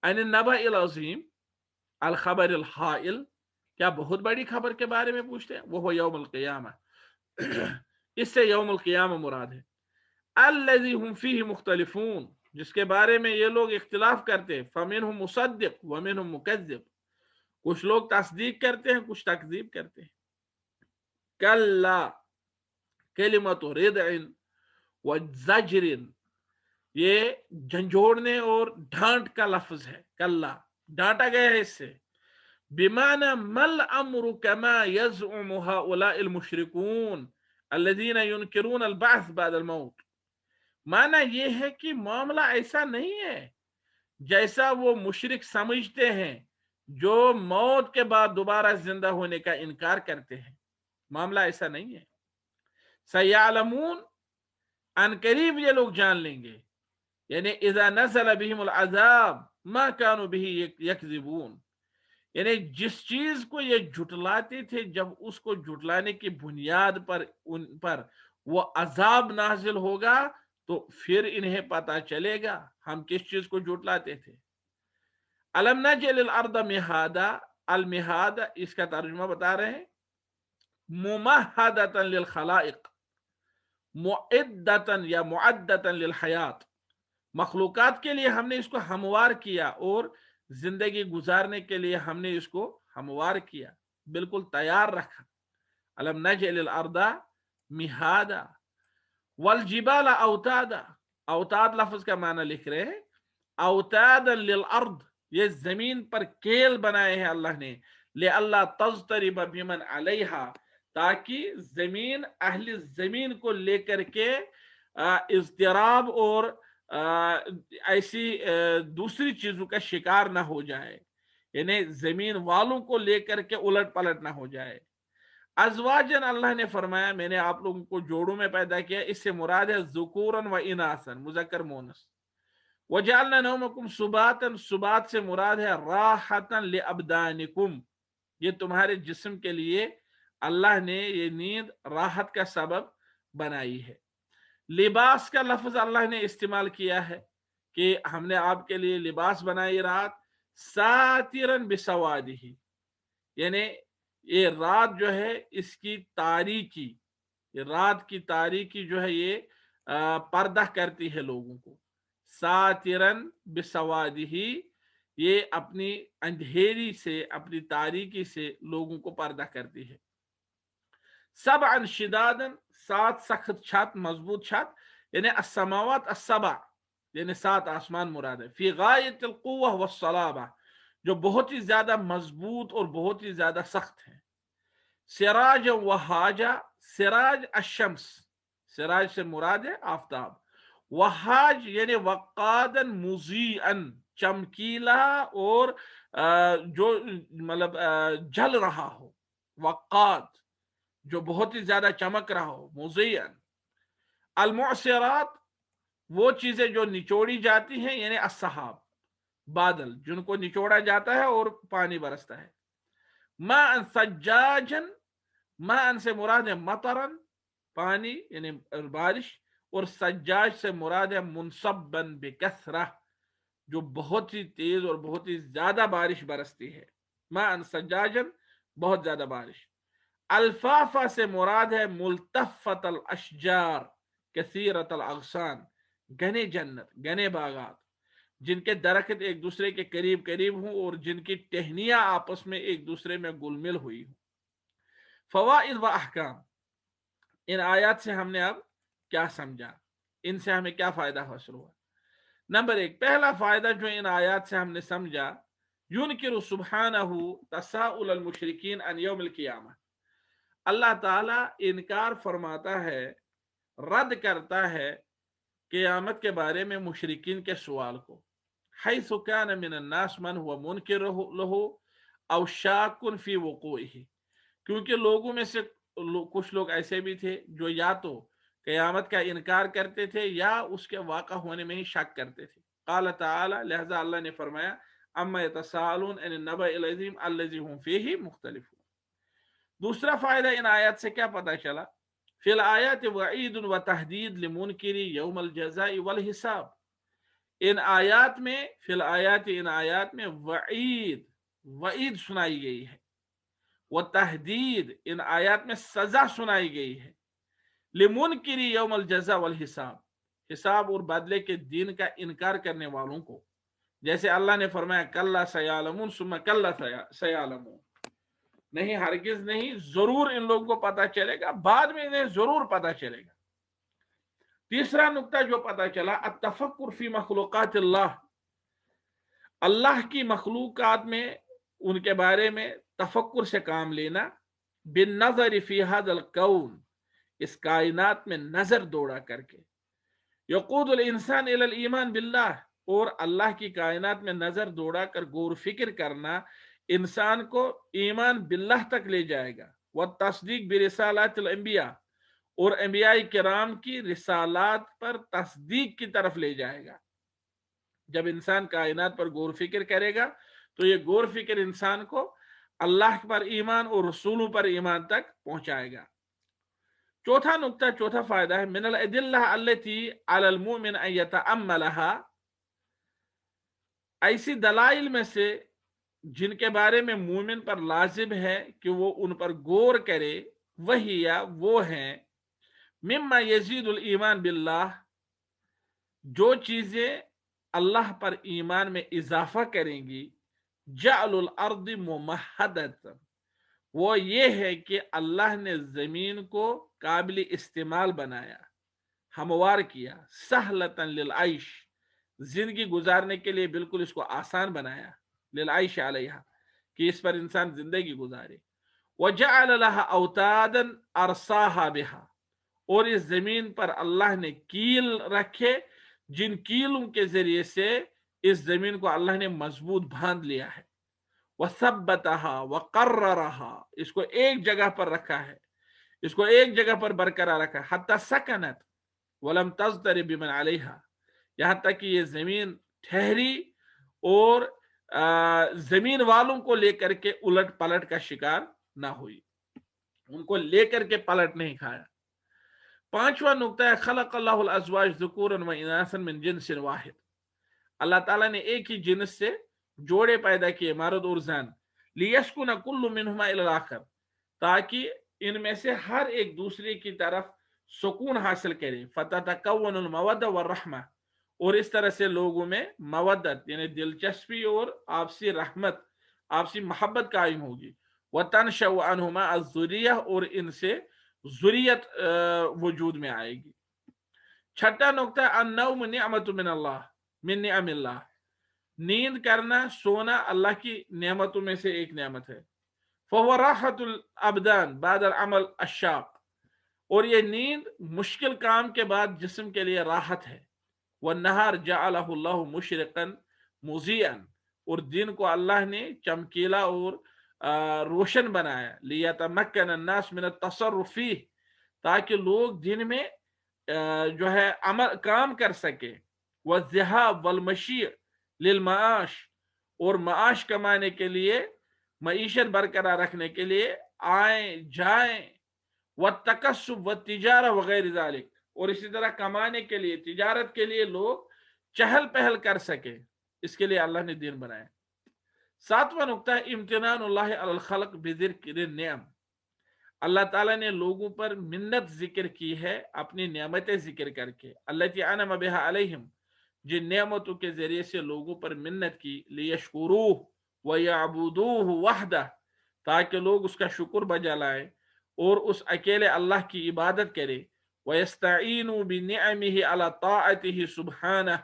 عن النبأ العظیم الخبر الحائل، کیا بہت بڑی خبر کے بارے میں پوچھتے ہیں. وہ یوم القیامہ، اس سے یوم القیامہ مراد ہے. الذی هم فیہ مختلفون، جس کے بارے میں یہ لوگ اختلاف کرتے ہیں. فمنہم مصدق ومنہم مکذب، کچھ لوگ تصدیق کرتے ہیں کچھ تکذیب کرتے ہیں. کلا کلمۃ ردع وزجر، یہ جھنجھوڑنے اور ڈانٹ کا لفظ ہے. کلا ڈانٹا گیا ہے اس سے. بمعنى مل امر كما يزعم هؤلاء المشركون الذين ينكرون البعث بعد الموت. معنی یہ ہے کہ معاملہ ایسا نہیں ہے جیسا وہ مشرک سمجھتے ہیں جو موت کے بعد دوبارہ زندہ ہونے کا انکار کرتے ہیں. معاملہ ایسا نہیں ہے. سیعلمون، ان قریب یہ لوگ جان لیں گے، یعنی اذا نزل بهم العذاب ما كانوا به يكذبون، یعنی جس چیز کو یہ جھٹلاتے تھے جب اس کو جھٹلانے کی بنیاد پر ان پر وہ عذاب نازل ہوگا تو پھر انہیں پتا چلے گا ہم کس چیز کو جھٹلاتے تھے. الم نجعل الارض مہادا، المہاد اس کا ترجمہ بتا رہے ہیں ممہدۃ للخلائق، معدۃ یا معدۃ للحیات، مخلوقات کے لیے ہم نے اس کو ہموار کیا اور زندگی گزارنے کے لیے ہم نے اس کو ہموار کیا، بالکل تیار رکھا. الم نجعل الارض مہادا والجبال اوتادا، اوتاد لفظ کا معنی لکھ رہے ہیں اوتادا للارض، یہ زمین پر کیل بنائے ہیں اللہ نے. لئلا تضطرب بمن علیہا، تاکہ زمین اہل زمین کو لے کر کے اضطراب اور ایسی دوسری چیزوں کا شکار نہ ہو جائے، یعنی زمین والوں کو لے کر کے الٹ پلٹ نہ ہو جائے. ازواجن، اللہ نے فرمایا میں نے آپ لوگوں کو جوڑوں میں پیدا کیا، اس سے مراد ہے ذکورن و اناثن، مذکر مونس. وجعلنا نومکم سباتن، سبات سے مراد ہے راحتن لابدانکم، یہ تمہارے جسم کے لیے اللہ نے یہ نیند راحت کا سبب بنائی ہے. لباس کا لفظ اللہ نے استعمال کیا ہے کہ ہم نے آپ کے لیے لباس بنائی رات. ساترن بسوادہ، یعنی یہ رات جو ہے اس کی تاریکی، یہ رات کی تاریکی جو ہے یہ پردہ کرتی ہے لوگوں کو. ساترن بسوادہ، یہ اپنی اندھیری سے اپنی تاریکی سے لوگوں کو پردہ کرتی ہے. سبعا شدادن، 7 سخت چھت، مضبوط چھت، یعنی السماوات السبع، یعنی 7 آسمان مراد ہے. فی غایت القوہ والصلابہ، جو بہت ہی زیادہ مضبوط اور بہت ہی زیادہ سخت ہیں. سراج وہاجا، سراج الشمس، सिराज से मुराद है आफताब। वहाज यानी वक़ादन मुज़ीअन, चमकीला और जो मतलब जल रहा हो, वक़ाद जो बहुत ही ज्यादा चमक रहा हो, मुज़ीअन। अल-मुअसिरात वो चीजें जो निचोड़ी जाती हैं, यानी अस्सहाब, बादल जिनको निचोड़ा जाता है और पानी बरसता है। माअन सज्जाजन, माअन से मुराद है मतरन, पानी यानी बारिश, और सज्जाज से मुराद है मुनसब्बन बिकसरा, जो बहुत ही तेज और बहुत ही ज्यादा बारिश बरसती है। माअन सज्जाजन, बहुत ज्यादा बारिश। अल्फाफा से मुराद है मुल्तफ़त अल अशजार कसीरत अल अगसान, घने जन्नत, घने बागात, जिनके दरख्त एक दूसरे के करीब करीब हों और जिनकी टहनियां आपस में एक दूसरे में गुलमिल हुई हों। फवाइद व अहकाम, इन आयत से हमने अब क्या समझा, इनसे हमें क्या फायदा हासिल हुआ। नंबर एक, पहला फायदा जो इन आयत से हमने समझा, युनकिरु सुब्हानहु तसाउल अल मुशरिकीन अन यौमिल क़ियामह, अल्लाह ताला इनकार फरमाता है, रद्द करता है क़यामत के बारे में मुशरिकीन के सवाल को। हैसु कान मिनन नास मन हुवा मुनकिरहु लहु औ शाकुन फी वुक़ूइही, क्योंकि लोगों में से कुछ लोग ऐसे भी थे जो या तो क़यामत का इनकार करते थे या उसके वाक़ा होने में ही शक करते थे। क़ाल तआला, लिहाजा अल्लाह ने फरमाया, अम्मा यतसाअलून अनिन नबइल अज़ीम अल्लज़ी हुम फ़ीही मुख्तलिफ़ून। दूसरा फायदा इन आयत से क्या पता चला, फिल आयत वईद व तहदीद लिमुनकिरी यौमल जज़ाई वल हिसाब, इन आयत में, फिल आयत, इन आयत में वईद, वईद सुनाई गई है, व तहदीद, इन आयत में सजा सुनाई गई है, लिमुनकिरी यौमल जज़ा वल हिसाब, हिसाब और बदले के दिन का इनकार करने वालों को। जैसे अल्लाह ने फरमाया, कल्ला सयालमून सुम्मा कल्ला सयालमून, नहीं हरगिज नहीं, जरूर इन लोगों को पता चलेगा, बाद में इन्हें जरूर पता चलेगा। तीसरा नुक्ता जो पता चला, अत्तफक्कुर फी मखलूकातिल्लाह, अल्लाह की मखलूकात में उनके बारे में तफक्कुर से काम लेना, बिन नजर फी हाज़ल कौन, इस कायनात में नजर दौड़ा करके, यक़ूदुल इंसान इलल ईमान बिल्लाह, और अल्लाह की कायनात में नजर दौड़ा कर गौर फिक्र करना इंसान को ईमान बिल्लाह तक ले जाएगा। व तस्दीक बिरिसालातिल अंबिया, और अंबिया किराम की रिसालात पर तस्दीक की तरफ ले जाएगा। जब इंसान कायनात पर गौर फिक्र करेगा तो ये गौर फिक्र इंसान को अल्लाह पर ईमान और रसूलों पर ईमान तक पहुंचाएगा। चौथा नुक्ता, चौथा फायदा है, मिनल अदिल्ला अल्लती अलल मुमिन अन यतअम्मलहा, ऐसी दलाइल में से जिनके बारे में मोमिन पर लाजिम है कि वो उन पर गौर करे, वही या वो हैं, मिम्मा यजीदुल ईमान बिल्लाह, जो चीजें अल्लाह पर ईमान में इजाफा करेंगी, जअलुल अर्द मुमहदत, वो ये है कि अल्लाह ने जमीन को काबिल इस्तेमाल बनाया, हमवार किया, सहलतन लिल आइश, जिंदगी गुजारने के लिए बिल्कुल इसको आसान बनाया, लिल आइश अलैहा, कि इस पर इंसान जिंदगी गुजारे। वजअल लहा औतादन अरसाहा बिहा, और इस जमीन पर अल्लाह ने कील रखे, जिन कीलों के जरिए से इस जमीन को अल्लाह ने मजबूत बांध लिया है। वसब्बतहा वकर्ररहा, इसको एक जगह पर रखा है, इसको एक जगह पर बरकरार रखा है। हत्ता सकनत वलम तज़दरिब बिमन अलैहा, यहाँ तक कि ये जमीन ठहरी और जमीन वालों को लेकर के उलट पलट का शिकार ना हुई, उनको लेकर के पलट नहीं खाया। पांचवा नुक्ता है, खलक़ल्लाहुल अज़वाज ज़ुकूरन व इनासन मिन जिन्सिन वाहिद, अल्लाह ताला ने एक ही जिन्स से जोड़े पैदा किए, मर्द और जान, लियस्कुन कुल्लु मिनहुमा इलल आखिर, ताकि इनमें से हर एक दूसरे की तरफ सुकून हासिल करे। फततकव्वनुल मवद्दा व रहमा, और इस तरह से लोगों में मवद्दत यानी दिलचस्पी और आपसी रहमत, आपसी मोहब्बत कायम होगी। व तनशअ अन्हुमा अज़्ज़ुर्रिय्यह, और इनसे ज़ुर्रियत वजूद में आएगी। छठा नुक्ता, अन्नौम निअमतु मिनल्लाह मिन निअमिल्लाह, नींद करना, सोना अल्लाह की नेमतों में से एक नेमत है। फहुव राहतुल अबदान बादल अमल अशाक, اور یہ نیند مشکل کام کے بعد جسم کے لیے راحت ہے۔ والنہار جعلہ اللہ مشرقا مضیئا، اور دن کو اللہ نے چمکیلا اور روشن بنایا، لیتمکن الناس من التصرف فیہ، تاکہ لوگ دن میں جو ہے عمل کام کر سکے، والذہاب والمشی للمعاش، اور معاش کمانے کے لیے، معیشت برقرار رکھنے کے لیے آئیں جائیں، والتکسب والتجارہ وغیر ذالک، اور اسی طرح کمانے کے لیے، تجارت کے لیے لوگ چہل پہل کر سکے، اس کے لیے اللہ نے دین بنایا۔ ساتواں نقطہ ہے امتنان اللہ علی الخلق بذکر النعم، اللہ تعالیٰ نے لوگوں پر منت ذکر کی ہے اپنی نعمتیں ذکر کر کے، التی انعم بها علیہم، جن نعمتوں کے ذریعے سے لوگوں پر منت کی، لیشکروہ ویعبدوہ وحدہ، تاکہ لوگ اس کا شکر بجا لائے اور اس اکیلے اللہ کی عبادت کرے، وَيَسْتَعِينُوا بِنِعَمِهِ عَلَى طَاعَتِهِ سُبْحَانَهُ،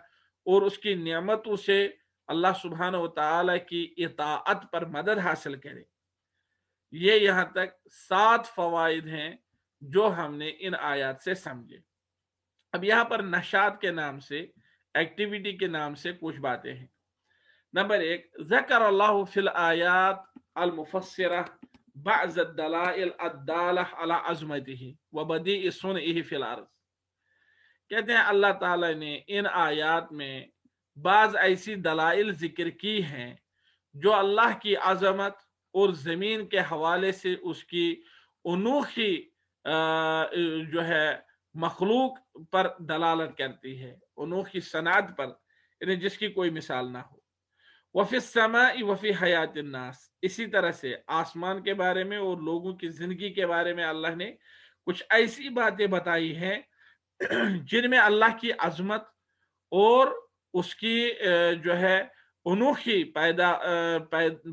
اور اس کی نعمتوں سے اللہ سبحانہ وتعالی کی اطاعت پر مدد حاصل کرے۔ یہ یہاں تک 7 فوائد ہیں جو ہم نے ان آیات سے سمجھے۔ اب یہاں پر نشاط کے نام سے، ایکٹیویٹی کے نام سے کچھ باتیں ہیں۔ نمبر 1، ذکر اللہ فی الآیات المفسرہ بعض الدلائل الدالہ علی عظمتہ وبدیع صنعہ فی الارض، کہتے ہیں اللہ تعالیٰ نے ان آیات میں بعض ایسی دلائل ذکر کی ہیں جو اللہ کی عظمت اور زمین کے حوالے سے اس کی انوکھی جو ہے مخلوق پر دلالت کرتی ہے، انوکھی صنعت پر، یعنی جس کی کوئی مثال نہ ہو۔ وفی السماء وفی حیات الناس، اسی طرح سے آسمان کے بارے میں اور لوگوں کی زندگی کے بارے میں اللہ نے کچھ ایسی باتیں بتائی ہیں جن میں اللہ کی عظمت اور اس کی جو ہے انوکھی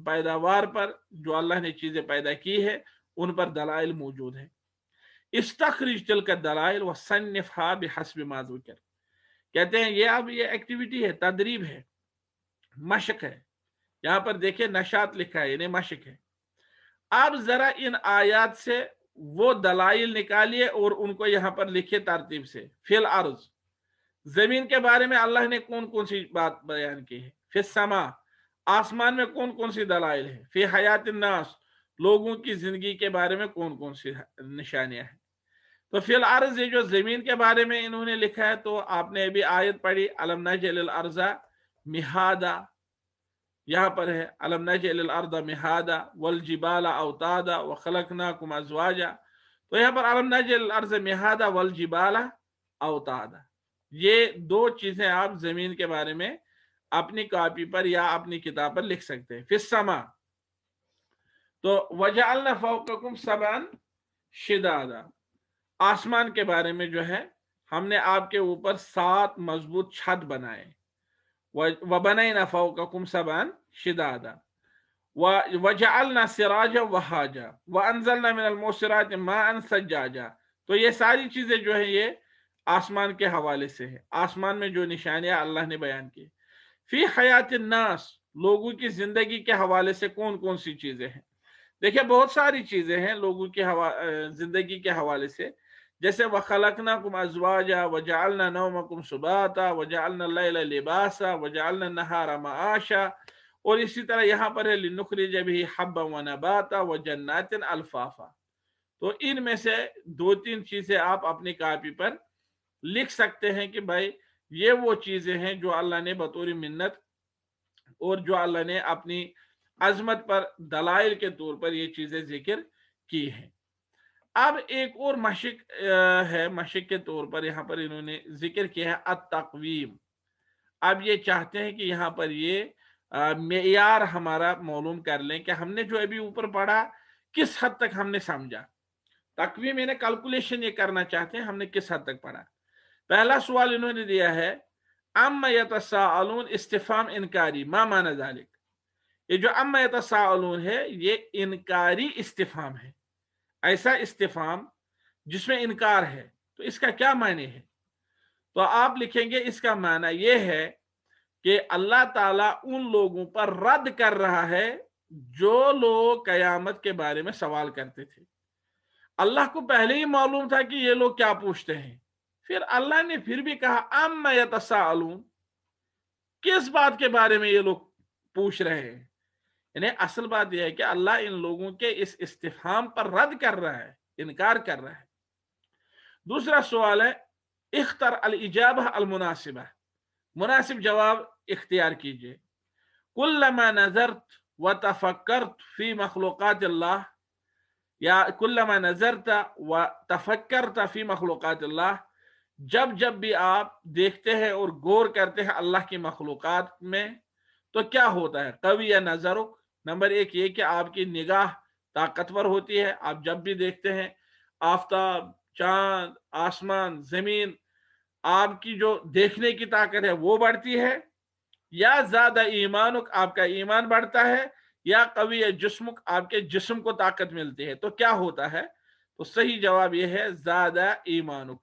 پیداوار پر، جو اللہ نے چیزیں پیدا کی ہے ان پر دلائل موجود ہیں۔ استخرج تلک الدلائل وصنفها بحسب ما ذکر، کہتے ہیں یہ ایکٹیویٹی ہے، تدریب ہے، مشق ہے۔ یہاں پر دیکھیں نشاط لکھا ہے، یعنی مشق ہے۔ آپ ذرا ان آیات سے وہ دلائل نکالیے اور ان کو یہاں پر لکھیے ترتیب سے۔ فی الارض، زمین کے بارے میں اللہ نے کون کون سی بات بیان کی ہے؟ فی السماء، آسمان میں کون کون سی دلائل ہیں؟ فی حیات الناس، لوگوں کی زندگی کے بارے میں کون کون سی نشانیاں ہیں؟ تو فی الارض، یہ جو زمین کے بارے میں انہوں نے لکھا ہے، تو آپ نے ابھی آیت پڑھی الم نجعل الارض مہادا، یہاں پر ہے الم نجعل الارض مہادا والجبال اوتادا وخلقناکم ازواجا، تو یہاں پر الم نجعل الارض مہادا والجبال اوتادا، یہ 2 چیزیں آپ زمین کے بارے میں اپنی کاپی پر یا اپنی کتاب پر لکھ سکتے ہیں۔ فی السماء، تو وجعلنا فوقکم سبعا شدادا، آسمان کے بارے میں جو ہے ہم نے آپ کے اوپر 7 مضبوط چھت بنائے۔ وبنینا فوقکم سبعا شدادا وجعلنا سراجا وہاجا وانزلنا من المعصرات ماء ثجاجا، تو یہ ساری چیزیں جو ہیں یہ آسمان کے حوالے سے ہے، آسمان میں جو نشانیاں اللہ نے بیان کی۔ فی حیات الناس، لوگوں کی زندگی کے حوالے سے کون کون سی چیزیں ہیں؟ دیکھیں بہت ساری چیزیں ہیں لوگوں کی زندگی کے حوالے سے، جیسے وَخَلَقْنَاكُمْ أَزْوَاجًا وَجَعَلْنَا نَوْمَكُمْ سُبَاتًا وَجَعَلْنَا اللَّيْلَ لِبَاسًا وَجَعَلْنَا النَّهَارَ مَعَاشًا، اور اسی طرح یہاں پر ہے لِنُخْرِجَ بِهِ حَبًّا وَنَبَاتًا وَجَنَّاتٍ أَلْفَافًا، تو ان میں سے 2-3 چیزیں آپ اپنی کاپی پر لکھ سکتے ہیں کہ بھائی یہ وہ چیزیں ہیں جو اللہ نے بطور منت اور جو اللہ نے اپنی عظمت پر دلائل کے طور پر یہ چیزیں ذکر کی ہیں۔ اب ایک اور مشق ہے، مشق کے طور پر یہاں پر انہوں نے ذکر کیا ہے التقویم۔ اب یہ چاہتے ہیں کہ یہاں پر یہ معیار ہمارا معلوم کر لیں کہ ہم نے جو ابھی اوپر پڑھا کس حد تک ہم نے سمجھا۔ تقویم یعنی کیلکولیشن یہ کرنا چاہتے ہیں ہم نے کس حد تک پڑھا۔ پہلا سوال انہوں نے دیا ہے اما یتساءلون، استفہام انکاری، ما معنی ذالک، یہ جو اما یتساءلون ہے یہ انکاری استفہام ہے، ایسا استفہام جس میں انکار ہے، تو اس کا کیا معنی ہے؟ تو آپ لکھیں گے اس کا معنی یہ ہے کہ اللہ تعالیٰ ان لوگوں پر رد کر رہا ہے جو لوگ قیامت کے بارے میں سوال کرتے تھے۔ अल्लाह को पहले ही मालूम था कि ये लोग क्या पूछते हैं, फिर अल्लाह ने फिर भी कहा अम्मा यतसाअलून, किस बात के बारे में ये लोग पूछ रहे हैं। यानी असल बात यह है कि अल्लाह इन लोगों के इस इस्तिफहाम पर रद्द कर रहा है, इनकार कर रहा है। दूसरा सवाल है इख्तर अल इजाबा अल मुनासिबा, मुनासिब जवाब इख्तियार कीजिए। कुल्लमा नजरत व तफक्करत फी मखलूकात अल्लाह, या कुल्लमा नजरत व तफक्करत फी मखलूकात अल्लाह, जब जब भी आप देखते हैं और गौर करते हैं अल्लाह की मखलूकात में, तो क्या होता है। कवी या नजरुक, नंबर एक ये कि आपकी निगाह ताकतवर होती है, आप जब भी देखते हैं आफताब, चांद, आसमान, जमीन, आपकी जो देखने की ताकत है वो बढ़ती है। या ज्यादा ईमानुक, आपका ईमान बढ़ता है। या कवी जिस्मुक, आपके जिस्म को ताकत मिलती है। तो क्या होता है, तो सही जवाब यह है ज्यादा ईमानुक।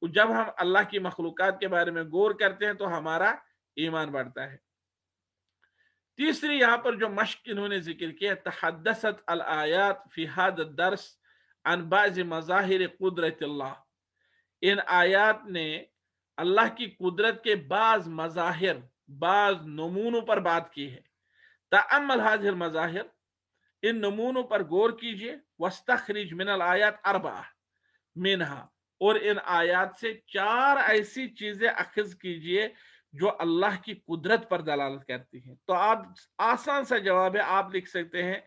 जब हम अल्लाह की मखलूकात के बारे में गौर करते हैं तो हमारा ईमान बढ़ता है। तीसरी यहां पर जो मश्क इन्होंने जिक्र किया, तहद्दसत अल आयात फी हादा दर्स अन बाज़ मज़ाहिर कुदरतिल्लाह, इन आयात ने अल्लाह की कुदरत के बाज मज़ाहिर, बाज नमूनों पर बात की है। तअम्मल हाज़िल मज़ाहिर, इन नमूनों पर गौर कीजिए। वस्तखरिज मिनल आयात अरबा मिनहा, और इन आयात से 4 ऐसी चीजें अखज कीजिए जो अल्लाह की कुदरत पर दलालत करती हैं। तो आप आसान सा जवाब है, आप लिख सकते हैं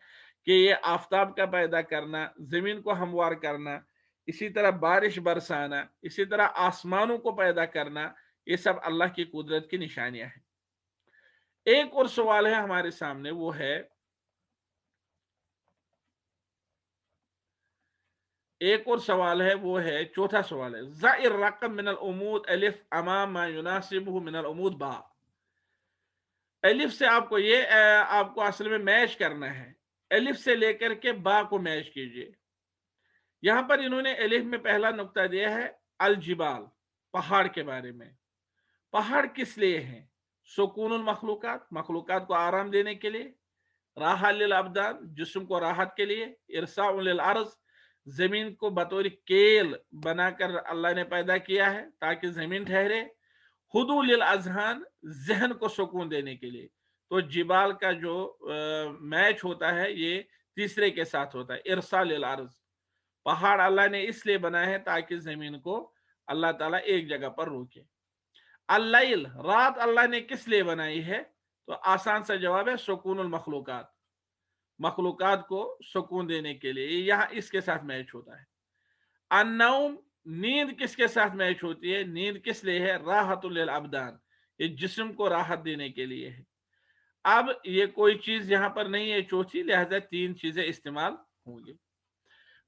कि ये आफताब का पैदा करना, जमीन को हमवार करना, इसी तरह बारिश बरसाना, इसी तरह आसमानों को पैदा करना, ये सब अल्लाह की कुदरत की निशानियां हैं। एक और सवाल है हमारे सामने, वो है एक और सवाल है, वो है चौथा सवाल है ज़ाइर रकम मिनल उमूद अलिफ अमाम मा युनासिबहु मिनल उमूद बा। अलिफ से आपको ये आपको असल में मैच करना है, अलिफ से लेकर के बा को मैच कीजिए। यहां पर इन्होंने अलिफ में पहला नुक्ता दिया है अल जिबाल, पहाड़ के बारे में। पहाड़ किस लिए हैं? सुकूनुल मखलूकात, मखलूकात को आराम देने के लिए। राहा लिल अबदान, जिस्म को राहत के लिए। इरसाउल लिल अर्ज, जमीन को बतौर केल बनाकर अल्लाह ने पैदा किया है ताकि जमीन ठहरे। हुदू लिल अजहान, जहन को सुकून देने के लिए। तो जिबाल का जो मैच होता है ये तीसरे के साथ होता है, इरसा लिल अर्ज। पहाड़ अल्लाह ने इसलिए बनाए हैं ताकि जमीन को अल्लाह ताला एक जगह पर रोके। अल्लाइल, रात अल्लाह ने किस लिए बनाई है? तो आसान सा जवाब है सुकूनुल मखलूकात, मखलूकात को सुकून देने के लिए। यहां इसके साथ मैच होता है। अन्नौम, नींद किसके साथ मैच होती है? नींद किस लिए है? राहतुल लिल अबदान, ये जिस्म को राहत देने के लिए है। अब ये कोई चीज यहां पर नहीं है चौथी, लिहाजा 3 चीजें इस्तेमाल होंगी।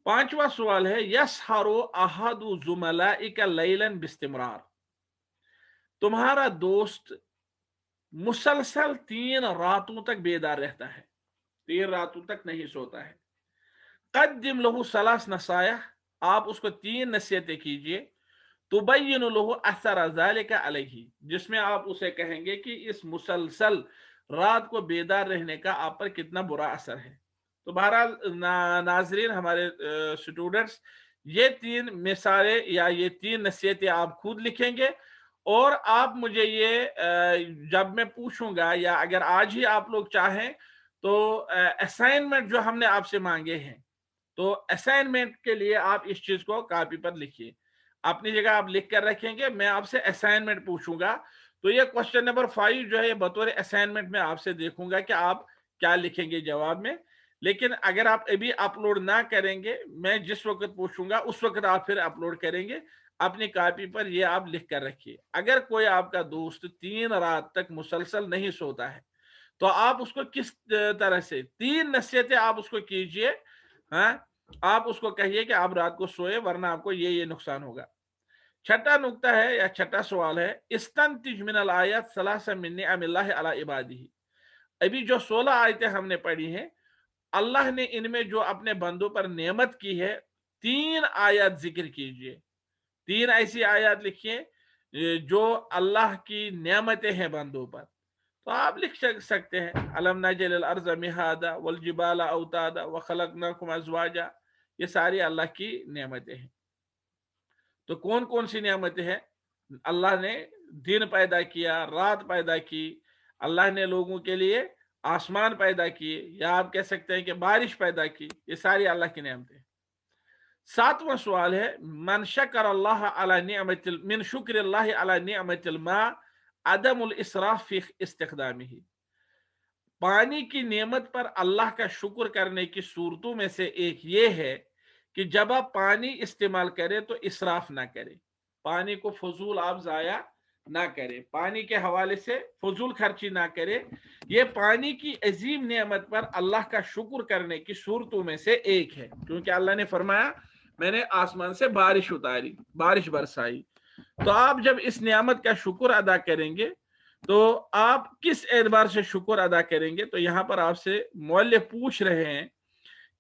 पांचवा सवाल है यसहरो अहदु जुमलाइका लैलन बिस्तिमरार, तुम्हारा दोस्त मुसलसल 3 रातों तक बेदार रहता है, 3 रातों तक नहीं सोता है। कद्दिम लहू सलास नसाया, आप उसको 3 नसीहतें कीजिए। तुबय्यिन लहू असर ज़ालिका अलैहि, जिसमें आप उसे कहेंगे कि इस मुसलसल रात को बेदार रहने का आप पर कितना बुरा असर है। तो बहरहाल नाजरीन, हमारे स्टूडेंट्स, ये 3 मिसालें या ये 3 नसीहतें आप खुद लिखेंगे और आप मुझे ये जब मैं पूछूंगा या अगर आज ही आप लोग चाहें तो असाइनमेंट जो हमने आपसे मांगे हैं, तो असाइनमेंट के लिए आप इस चीज को कॉपी पर लिखिए, अपनी जगह आप लिख कर रखेंगे। मैं आपसे असाइनमेंट पूछूंगा तो ये क्वेश्चन नंबर 5 जो है ये बतौर असाइनमेंट में आपसे देखूंगा कि आप क्या लिखेंगे जवाब में। लेकिन अगर आप अभी अपलोड ना करेंगे, मैं जिस वक्त पूछूंगा उस वक्त आप फिर अपलोड करेंगे, अपनी कॉपी पर ये आप लिख कर रखिए। अगर कोई आपका दोस्त 3 रात तक मुसलसल नहीं सोता है तो आप उसको किस तरह से 3 नसीहतें आप उसको कीजिए। हाँ, आप उसको कहिए कि आप रात को सोए वरना आपको ये नुकसान होगा। छठा नुक्ता है या छठा सवाल है इस्तंतिज मिनल आयत सलासा मिन निअमिल्लाहि अला इबादिही। अभी जो 16 आयतें हमने पढ़ी हैं, अल्लाह ने इनमें जो अपने बंदों पर नेमत की है 3 आयत जिक्र कीजिए। 3 ऐसी आयत लिखिए जो अल्लाह की नेमतें हैं बंदों पर। तो आप लिख सकते हैं अलम नजअल अर्ज़ मिहादा वल जिबाला औतादा व खलकनाकुम अज़वाजा, ये सारी अल्लाह की नेमतें हैं। तो कौन कौन सी नेमतें हैं? अल्लाह ने दिन पैदा किया, रात पैदा की, अल्लाह ने लोगों के लिए आसमान पैदा किए, या आप कह सकते हैं कि बारिश पैदा की, ये सारी अल्लाह की नेमतें। सातवां सवाल है, मन शकर अल्लाह अला निअमतिल मिन शुक्र अल्लाह अला निअमतिल मा अदमुल इसराफ फी इस्तिखदामिही। पानी की नेमत पर अल्लाह का शुक्र करने की सूरतों में से एक ये है कि जब आप पानी इस्तेमाल करें तो इसराफ ना करें, पानी को फजूल आप जाया ना करें, पानी के हवाले से फजूल खर्ची ना करें। ये पानी की अजीम नेमत पर अल्लाह का शुक्र करने की सूरतों में से एक है, क्योंकि अल्लाह ने फरमाया मैंने आसमान से बारिश उतारी, बारिश बरसाई। तो आप जब इस नेमत का शुक्र अदा करेंगे तो आप किस एतबार से शुक्र अदा करेंगे? तो यहां पर आपसे मौलवी पूछ रहे हैं,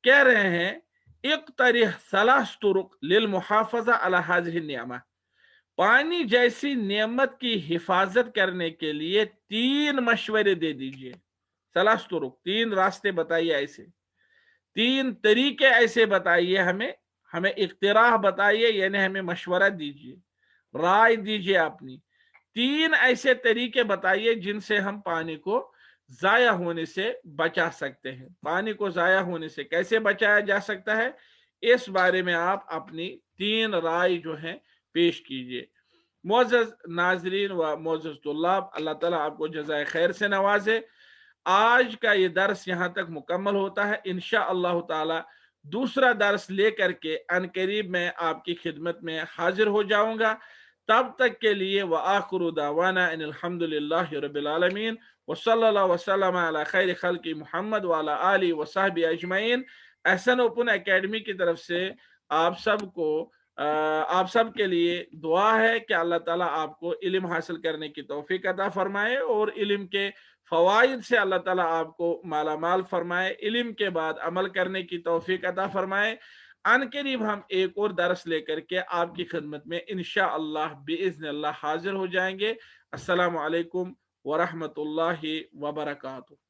कह रहे हैं इक़्तरिह सलास तुरुक लिल मुहाफ़ज़ा अला हाज़िहि निअमा, पानी जैसी नेमत की हिफाजत करने के लिए 3 मशवरे दे दीजिए। सलास तुरुक, 3 रास्ते बताइए, ऐसे 3 तरीके ऐसे बताइए, हमें इख्तिराह बताइए, यानी हमें मशवरा दीजिए, राय दीजिए अपनी। 3 ऐसे तरीके बताइए जिनसे हम पानी को जाया होने से बचा सकते हैं। पानी को जाया होने से कैसे बचाया जा सकता है, इस बारे में आप अपनी 3 राय जो है पेश कीजिए। मोअज़्ज़ज़ नाज़रीन व मोअज़्ज़ज़ तुल्लाब, अल्लाह ताला आपको जज़ाए खैर से नवाजे। आज का ये दर्स यहाँ तक मुकम्मल होता है। इंशाअल्लाह ताला दूसरा दर्स लेकर के अनकरीब मैं आपकी खिदमत में हाजिर हो जाऊंगा। तब तक के लिए व आखिरु दावाना अनिल हम्दुलिल्लाहि रब्बिल आलमीन व सल्लल्लाहु वसल्लम अला खैर खल्क़ि मुहम्मद व अला आलिहि व सहबी अजमईन। एहसन ओपन एकेडमी की तरफ से आप सब के लिए दुआ है कि अल्लाह ताला आपको इल्म हासिल करने की तौफीक अता फरमाए और इल्म के फवाइद से अल्लाह ताला आपको मालामाल फरमाए, इल्म के बाद अमल करने की तौफीक अता फरमाए। अनकरीब हम एक और दर्स लेकर के आपकी खिदमत में इंशाअल्लाह बिइज़्निल्लाह हाजिर हो जाएंगे। अस्सलामु अलैकुम व रहमतुल्लाहि व बरकातुहू।